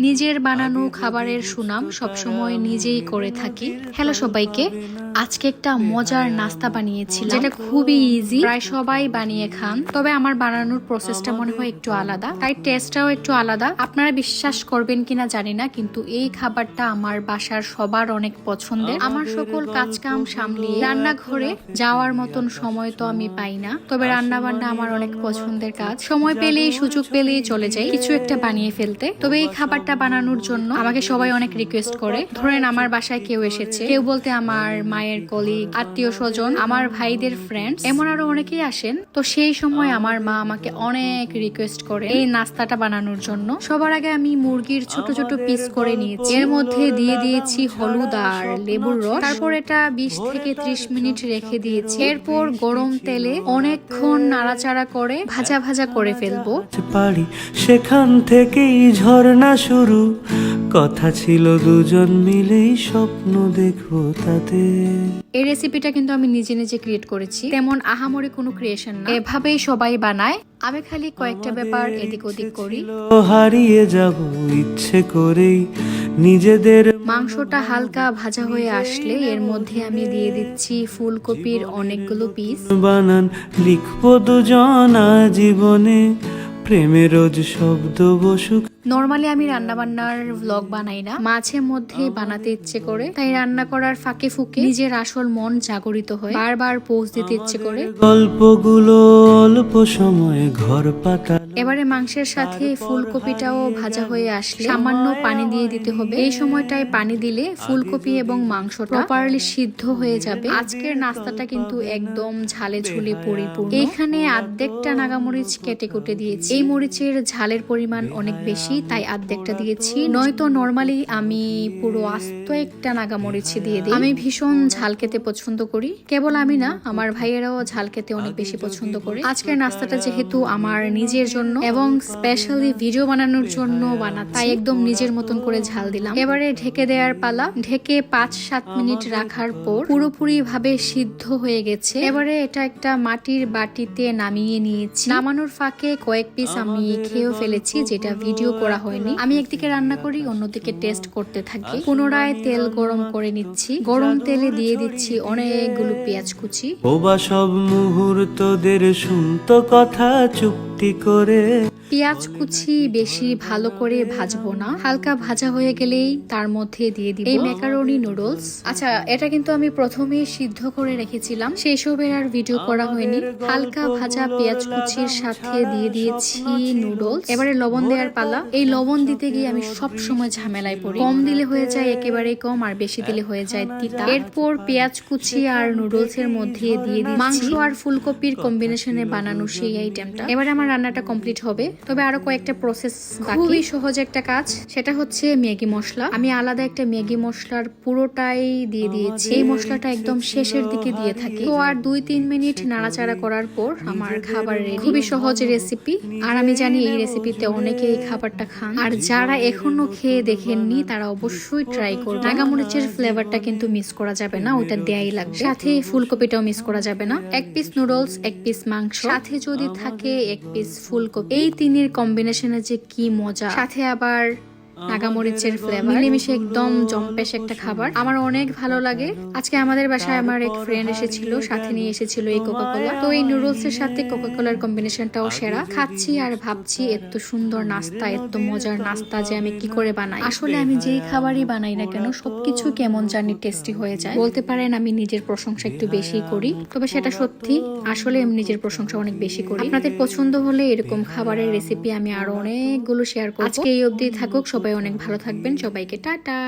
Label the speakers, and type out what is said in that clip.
Speaker 1: নিজের বানানো খাবারের সুনাম সবসময় নিজেই করে থাকি। হ্যালো সবাইকে, আজকে একটা মজার নাস্তা বানিয়েছিলাম যেটা খুবই ইজি, প্রায় সবাই বানিয়ে খান। তবে আমার বানানোর প্রসেসটা মনে হয় একটু আলাদা, তাই টেস্টটাও একটু আলাদা। আপনারা বিশ্বাস করবেন কিনা জানি না, কিন্তু এই খাবারটা আমার বাসার সবার অনেক পছন্দের। আমার সকল কাজকাম সামলিয়ে রান্নাঘরে যাওয়ার মতন সময় তো আমি পাই না, তবে রান্না বান্না আমার অনেক পছন্দের কাজ। সময় পেলেই সুযোগ পেলেই চলে যাই কিছু একটা বানিয়ে ফেলতে। তবে এই খাবারটা বানানোর জন্য আমাকে সবাই অনেক রিকোয়েস্ট করে। ধরেন আমার বাসায় কেউ এসেছে, কেউ বলতে আমার মায়ের কলিগ, আত্মীয় স্বজন, আমার ভাইদের ফ্রেন্ডস, এমন আরো অনেকেই আসেন। তো সেই সময় আমার মা আমাকে অনেক রিকোয়েস্ট করে এই নাস্তাটা বানানোর জন্য। সবার আগে আমি মুরগির ছোট ছোট পিস করে নিয়েছি, এর মধ্যে দিয়ে দিয়েছি হলুদ আর লেবুর রস। তারপর এটা 20 থেকে 30 মিনিট রেখে দিয়েছি। এরপর গরম তেলে অনেকক্ষণ নাড়াচাড়া করে ভাজা ভাজা করে ফেলবো।
Speaker 2: পারি সেখান থেকেই ঝর্ণা শুরু, কথা ছিল দুজন মিলেই স্বপ্ন দেখবো তাতে।
Speaker 1: এই রেসিপিটা কিন্তু আমি নিজে নিজে ক্রিয়েট করেছি, তেমন আহামরি কোনো ক্রিয়েশন না, এভাবেই সবাই বানায়। আমি খালি কয়েকটা ব্যাপার এদিক ওদিক করি।
Speaker 2: হারিয়ে যাব ইচ্ছে করেই নিজেদের।
Speaker 1: মাংসটা হালকা ভাজা হয়ে আসলে এর মধ্যে আমি দিয়ে দিচ্ছি ফুলকপির অনেকগুলো পিস।
Speaker 2: বানান লিখবো দুজনা জীবনে, প্রেমের রোজ শব্দ বসুক।
Speaker 1: নরমালি আমি রান্না বান্নার ভ্লগ বানাই না, মাঝে মধ্যে বানাতে ইচ্ছে করে, তাই রান্না করার ফাঁকে ফুঁকে নিজের আসল মন জাগরিত হয়, বারবার পোস্ট দিতে ইচ্ছে করে।
Speaker 2: গল্পগুলো অল্প সময়ে ঘর পাতা।
Speaker 1: এবারে মাংসের সাথে ফুলকপিটাও ভাজা হয়ে আসলে সামান্য পানি দিয়ে দিতে হবে। এই সময়টায় পানি দিলে ফুলকপি এবং মাংসটা প্রপারলি সিদ্ধ হয়ে যাবে। আজকের নাস্তাটা কিন্তু একদম ঝালে ঝুলে পরিপূর্ণ। এইখানে অর্ধেকটা নাগামরিচ কেটে কুটে দিয়েছি। এই মরিচের ঝালের পরিমাণ অনেক বেশি, তাই অর্ধেকটা দিয়েছি। নয়তো নরমালি আমি পুরো আস্ত একটা নাগামরিচ দিয়ে দিই। আমি ভীষণ ঝাল খেতে পছন্দ করি, কেবল আমি না, আমার ভাইয়েরাও ঝাল খেতে অনেক বেশি পছন্দ করে। আজকের নাস্তাটা যেহেতু আমার নিজের জন্য এবং স্পেশালি ভিডিও বানানোর জন্য বানাচ্ছি, তাই একদম নিজের মতন করে ঝাল দিলাম। এবারে ঢেকে দেওয়ার পালা। ঢেকে 5-7 মিনিট রাখার পর পুরোপুরি ভাবে সিদ্ধ হয়ে গেছে। এবারে এটা একটা মাটির বাটিতে নামিয়ে নিয়েছি। নামানোর ফাঁকে কয়েক পিস আমি খেয়েও ফেলেছি, যেটা ভিডিও করা হয়নি। আমি একদিকে রান্না করি, অন্যদিকে টেস্ট করতে থাকি। পুনরায় তেল গরম করে নিচ্ছি। গরম তেলে দিয়ে দিচ্ছি অনেকগুলো পেঁয়াজ কুচি।
Speaker 2: ওবা সব মুহূর্তদের শুনতো কথা চুপটি করে।
Speaker 1: পেঁয়াজ কুচি বেশি ভালো করে ভাজবো না, হালকা ভাজা হয়ে গেলেই তার মধ্যে দিয়ে দিব এই ম্যাকারনি নুডলস। আচ্ছা, এটা কিন্তু আমি প্রথমেই সিদ্ধ করে রেখেছিলাম, সেই সবের আর ভিডিও করা হয়নি। হালকা ভাজা পেঁয়াজ কুচির সাথে দিয়ে দিয়েছি নুডলস। এবারে লবণ দেওয়ার পালা। এই লবণ দিতে গিয়ে আমি সব সময় ঝামেলায় পড়ি। কম দিলে হয়ে যায় একেবারেই কম, আর বেশি দিলে হয়ে যায় তিতা। এরপর পেঁয়াজ কুচি আর নুডলস এর মধ্যে দিয়ে দিচ্ছি মাংস আর ফুলকপির কম্বিনেশনে বানানো সেই আইটেমটা। এবারে আমার রান্নাটা কমপ্লিট হবে, তবে আরো কয়েকটা প্রসেস বাকি। খুবই সহজ একটা কাজ, সেটা হচ্ছে ম্যাগি মশলা। আমি আলাদা একটা ম্যাগি মশলার পুরোটাই দিয়ে দিয়েছি। এই মশলাটা একদম শেষের দিকে দিয়ে থাকি। তো আর 2-3 মিনিট নাড়াচাড়া করার পর আমার খাবার রেডি। খুবই সহজ রেসিপি, আর আমি জানি এই রেসিপিতে অনেকে এই খাবারটা খান। আর যারা এখনো খেয়ে দেখেননি তারা অবশ্যই ট্রাই করবে। নাগামরিচের ফ্লেভারটা কিন্তু মিস করা যাবে না, ওইটা দেয়াই লাগবে। সাথে ফুলকপিটাও মিস করা যাবে না। 1 পিস নুডলস, 1 পিস মাংস, সাথে যদি থাকে 1 পিস ফুলকপি। এই তিনের কম্বিনেশনে যে কি মজা, সাথে আবার নাগামরিচের ফ্লেভার, মিলেমিশে একদম জম্পেশ একটা খাবার। আমার অনেক ভালো লাগে। আজকে আমাদের বাসায় আমার এক ফ্রেন্ড এসেছিল, সাথে নিয়ে এসেছিল এই কোকাকোলা। তো এই নুডলস এর সাথে কোকাকোলার কম্বিনেশনটাও সেরা। খাচ্ছি আর ভাবছি এত সুন্দর নাস্তা, এত মজার নাস্তা যে আমি কি করে বানাই। আসলে আমি যেই খাবারই বানাই না কেন সবকিছু কেমন জানি টেস্টি হয়ে যায়। বলতে পারেন আমি নিজের প্রশংসা একটু বেশি করি, তবে সেটা সত্যি। আসলে আমি নিজের প্রশংসা অনেক বেশি করি। আপনাদের পছন্দ হলে এরকম খাবারের রেসিপি আমি আরো অনেকগুলো শেয়ার করব। আজকে এই অবধি থাকুক। সবাই অনেক ভালো থাকবেন। সবাইকে টাটা।